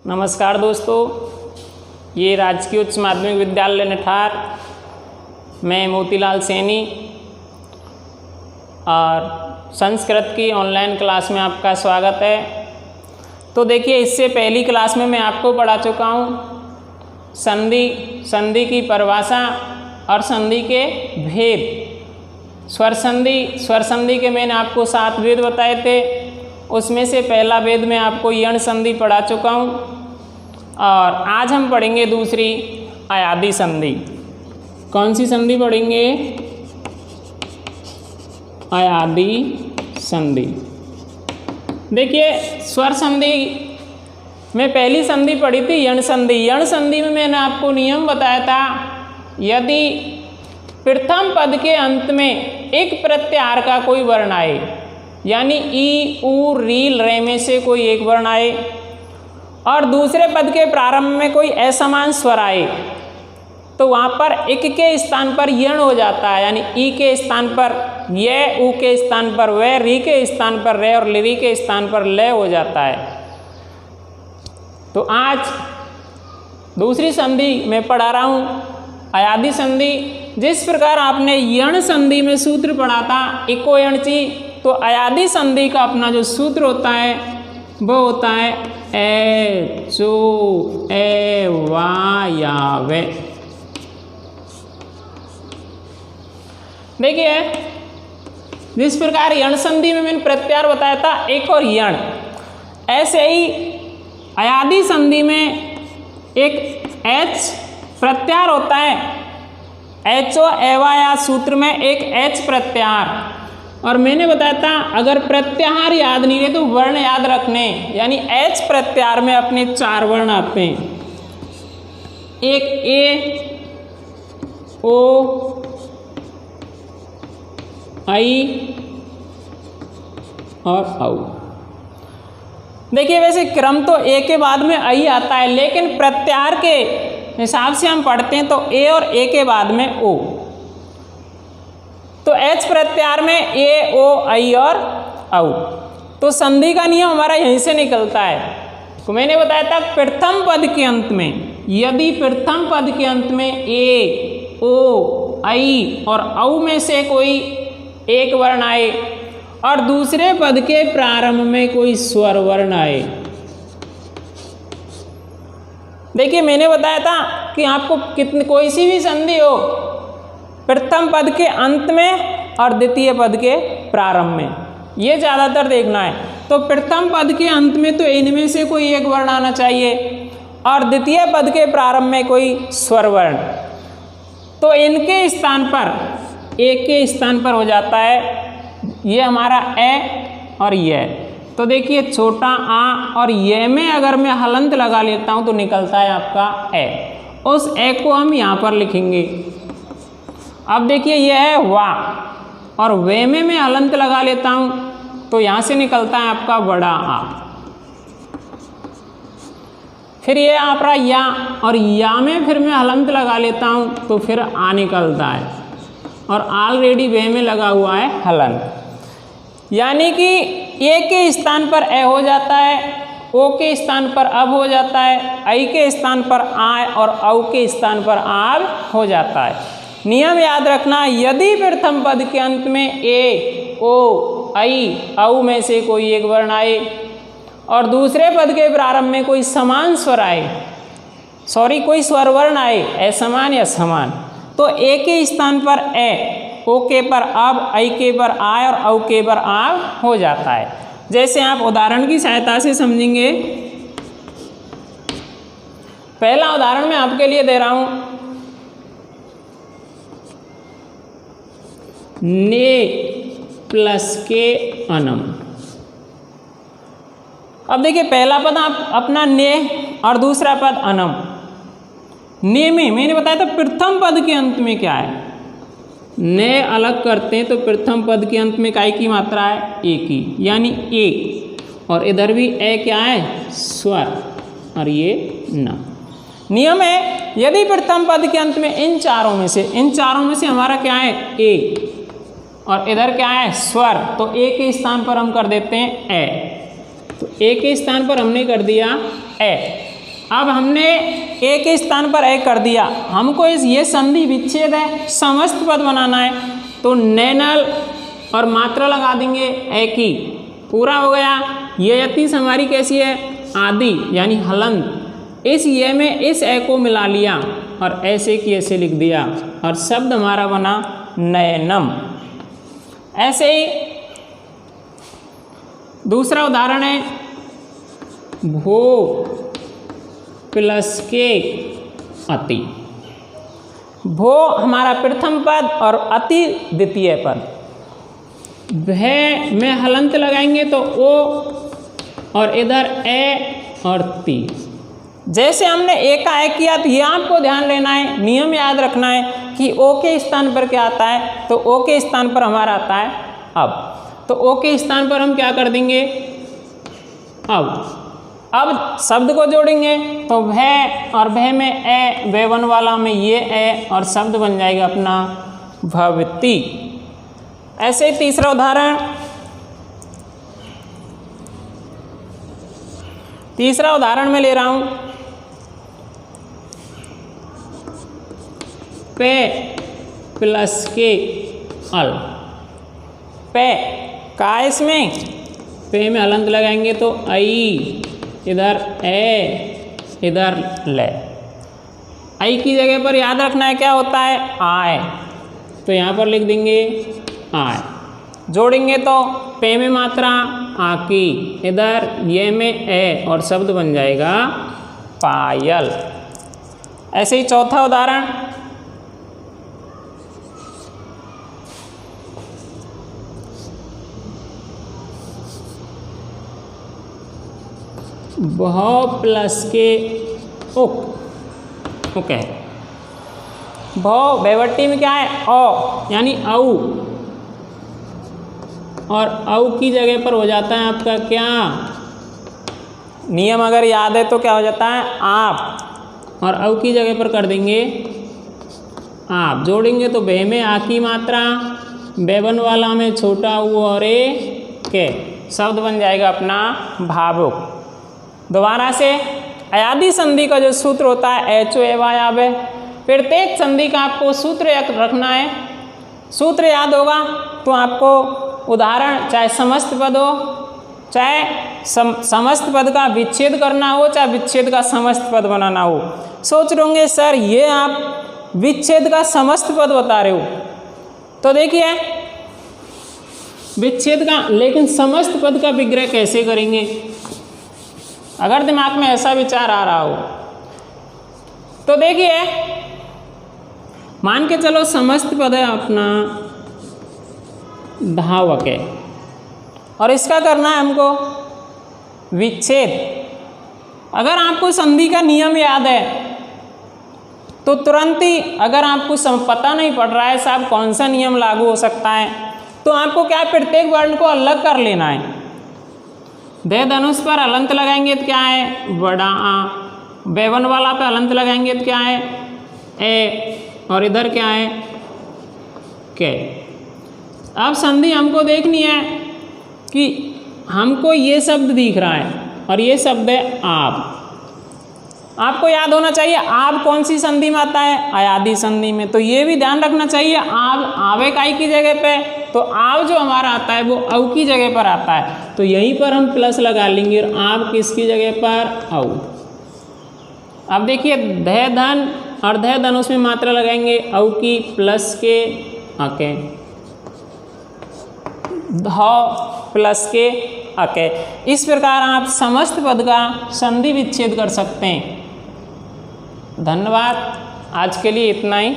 नमस्कार दोस्तों, ये राजकीय उच्च माध्यमिक विद्यालय निठार, मैं मोतीलाल सैनी और संस्कृत की ऑनलाइन क्लास में आपका स्वागत है। तो देखिए, इससे पहली क्लास में मैं आपको पढ़ा चुका हूँ संधि की परिभाषा और संधि के भेद। स्वर संधि के मैंने आपको 7 भेद बताए थे। उसमें से पहला भेद मैं आपको यण संधि पढ़ा चुका हूँ और आज हम पढ़ेंगे दूसरी अयादी संधि। कौन सी संधि पढ़ेंगे? अयादी संधि। देखिए, स्वर संधि में पहली संधि पढ़ी थी यण संधि। यण संधि में मैंने आपको नियम बताया था, यदि प्रथम पद के अंत में एक प्रत्याहार का कोई वर्ण आए, यानी ई, ऊ, रील, रे में से कोई एक वर्ण आए और दूसरे पद के प्रारंभ में कोई असमान स्वर आए, तो वहाँ पर इक के स्थान पर यण हो जाता है, यानी ई के स्थान पर ये, ऊ के स्थान पर वे, री के स्थान पर रे और लिरी के स्थान पर ले हो जाता है। तो आज दूसरी संधि मैं पढ़ा रहा हूँ, अयादी संधि। जिस प्रकार आपने यण संधि में सूत्र पढ़ा था इको यणची, तो अयादी संधि का अपना जो सूत्र होता है वो होता है एचो ए वा या वे। देखिए, जिस प्रकार यण संधि में मैंने प्रत्याहार बताया था एक और यण, ऐसे ही अयादी संधि में एक एच प्रत्याहार होता है। एचो एवा या सूत्र में एक एच प्रत्याहार। और मैंने बताया था, अगर प्रत्याहार याद नहीं है तो वर्ण याद रखने, यानी एच प्रत्याहार में अपने 4 वर्ण आते हैं। एक ए, ओ, आई और औ। देखिए, वैसे क्रम तो ए के बाद में आई आता है, लेकिन प्रत्याहार के हिसाब से हम पढ़ते हैं तो ए और ए के बाद में ओ। तो एच प्रत्याहार में ए, ओ, आई और औ। तो संधि का नियम हमारा यहीं से निकलता है। तो मैंने बताया था, प्रथम पद के अंत में, यदि प्रथम पद के अंत में ए, ओ, आई और औ में से कोई एक वर्ण आए और दूसरे पद के प्रारंभ में कोई स्वर वर्ण आए। देखिए, मैंने बताया था कि आपको कोई सी भी संधि हो, प्रथम पद के अंत में और द्वितीय पद के प्रारंभ में, ये ज़्यादातर देखना है। तो प्रथम पद के अंत में तो इनमें से कोई एक वर्ण आना चाहिए और द्वितीय पद के प्रारंभ में कोई स्वर वर्ण, तो इनके स्थान पर, एक के स्थान पर हो जाता है ये हमारा ए और ये। तो देखिए, छोटा आ और ये में अगर मैं हलंत लगा लेता हूँ तो निकलता है आपका ए। उस ए को हम यहाँ पर लिखेंगे। अब देखिए, यह है वा और वे में मैं हलंत लगा लेता हूँ तो यहाँ से निकलता है आपका बड़ा आ। फिर ये आपका या और या में फिर मैं हलंत लगा लेता हूँ तो फिर आ निकलता है और ऑलरेडी वे में लगा हुआ है हलंत, यानी कि ए के स्थान पर ए हो जाता है, ओ के स्थान पर अब हो जाता है, आई के स्थान पर आ और औ के स्थान पर आब हो जाता है। नियम याद रखना, यदि प्रथम पद के अंत में ए, ओ, आई, औ में से कोई एक वर्ण आए और दूसरे पद के प्रारंभ में कोई समान स्वर आए, कोई स्वर वर्ण आए, असमान या समान, तो ए के स्थान पर ए, ओ के पर अब, आई के पर आ और औ के पर आब हो जाता है। जैसे आप उदाहरण की सहायता से समझेंगे। पहला उदाहरण मैं आपके लिए दे रहा हूं, ने प्लस के अनम। अब देखिए, पहला पद आप अपना ने और दूसरा पद अनम। ने में मैंने बताया था प्रथम पद के अंत में क्या है, ने अलग करते हैं तो प्रथम पद के अंत में काय की मात्रा है, ए की, यानी ए, और इधर भी ए क्या है, स्वर, और ये न। नियम है, यदि प्रथम पद के अंत में इन चारों में से हमारा क्या है, ए, और इधर क्या है, स्वर, तो ए के स्थान पर हम कर देते हैं ए। तो ए के स्थान पर हमने कर दिया ए। अब हमने ए के स्थान पर ए कर दिया, हमको ये संधि विच्छेद है, समस्त पद बनाना है, तो नैनल और मात्रा लगा देंगे ए की, पूरा हो गया। ये यतीस हमारी कैसी है, आदि यानी हलंत। इस ये में इस ए को मिला लिया और ऐसे की ऐसे लिख दिया और शब्द हमारा बना नयनम। ऐसे ही दूसरा उदाहरण है भो प्लस के अति। भो हमारा प्रथम पद और अति द्वितीय पद। भय में हलंत लगाएंगे तो ओ और इधर ए और ती। जैसे हमने ए का ए किया तो ये आपको ध्यान लेना है, नियम याद रखना है कि ओ के स्थान पर क्या आता है, तो ओ के स्थान पर हमारा आता है अब। तो ओ के स्थान पर हम क्या कर देंगे, अब शब्द को जोड़ेंगे तो भय और भय में ए, वेवन वाला में ये ए और शब्द बन जाएगा अपना भवती। ऐसे ही तीसरा उदाहरण, तीसरा उदाहरण मैं ले रहा हूं पे प्लस के अल। पे का इसमें पे में हलंत लगाएंगे तो आई, इधर ए, इधर ले। आई की जगह पर याद रखना है क्या होता है, आय, तो यहाँ पर लिख देंगे आय। जोड़ेंगे तो पे में मात्रा आकी, इधर ये में ए और शब्द बन जाएगा पायल। ऐसे ही चौथा उदाहरण, भौ प्लस के उक, ओके। भौ बेवट्टी में क्या है, औ यानी औ, और औ की जगह पर हो जाता है आपका क्या, नियम अगर याद है तो क्या हो जाता है आप, और औ की जगह पर कर देंगे आप। जोड़ेंगे तो बे में आ की मात्रा, बेवन वाला में छोटा ऊ और ए के, शब्द बन जाएगा अपना भावुक। दोबारा से अयादि संधि का जो सूत्र होता है एचो एवायाब है। प्रत्येक संधि का आपको सूत्र रखना है। सूत्र याद होगा तो आपको उदाहरण, चाहे समस्त पद हो, चाहे समस्त पद का विच्छेद करना हो, चाहे विच्छेद का समस्त पद बनाना हो। सोच रहे होंगे सर ये आप विच्छेद का समस्त पद बता रहे हो, तो देखिए विच्छेद का, लेकिन समस्त पद का विग्रह कैसे करेंगे, अगर दिमाग में ऐसा विचार आ रहा हो तो देखिए, मान के चलो समस्त पद है अपना धावक है और इसका करना है हमको विच्छेद। अगर आपको संधि का नियम याद है तो तुरंत ही, अगर आपको पता नहीं पड़ रहा है साहब कौन सा नियम लागू हो सकता है, तो आपको क्या प्रत्येक वर्ण को अलग कर लेना है। दे धनुष पर हलंत लगाएंगे तो क्या है, बड़ा आ। बेवन वाला पे हलंत लगाएंगे तो क्या है, ए, और इधर क्या है, के। अब संधि हमको देखनी है कि हमको ये शब्द दिख रहा है और ये शब्द है आप। आपको याद होना चाहिए आप कौन सी संधि में आता है, अयादि संधि में। तो ये भी ध्यान रखना चाहिए, आव आवे काई की जगह पे, तो आव जो हमारा आता है वो औ की जगह पर आता है, तो यहीं पर हम प्लस लगा लेंगे और आव किसकी जगह पर, औ। अब देखिए धय धन और धय धन उसमें मात्रा लगाएंगे औ की, प्लस के आके, ध प्लस के आके। इस प्रकार आप समस्त पद का संधि विच्छेद कर सकते हैं। धन्यवाद, आज के लिए इतना ही।